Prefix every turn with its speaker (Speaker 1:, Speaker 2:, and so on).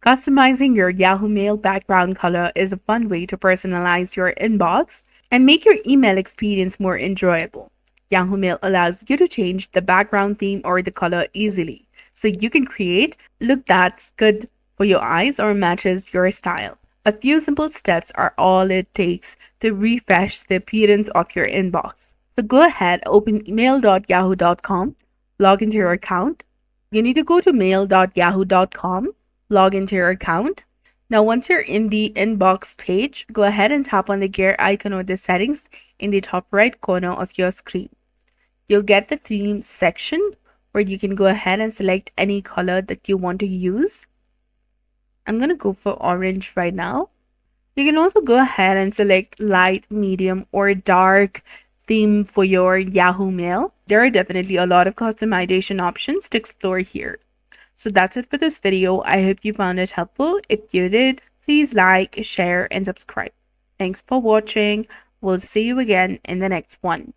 Speaker 1: Customizing your Yahoo Mail background color is a fun way to personalize your inbox and make your email experience more enjoyable. Yahoo Mail allows you to change the background theme or the color easily, so you can create look that's good for your eyes or matches your style. A few simple steps are all it takes to refresh the appearance of your inbox. So go ahead, open mail.yahoo.com, log into your account. You need to go to mail.yahoo.com, log into your account. Now, once you're in the inbox page, go ahead and tap on the gear icon or the settings in the top right corner of your screen. You'll get the theme section where you can go ahead and select any color that you want to use. I'm going to go for orange right now. You can also go ahead and select light, medium, or dark theme for your Yahoo Mail. There are definitely a lot of customization options to explore here. So that's it for this video. I hope you found it helpful. If you did, please like, share, and subscribe. Thanks for watching. We'll see you again in the next one.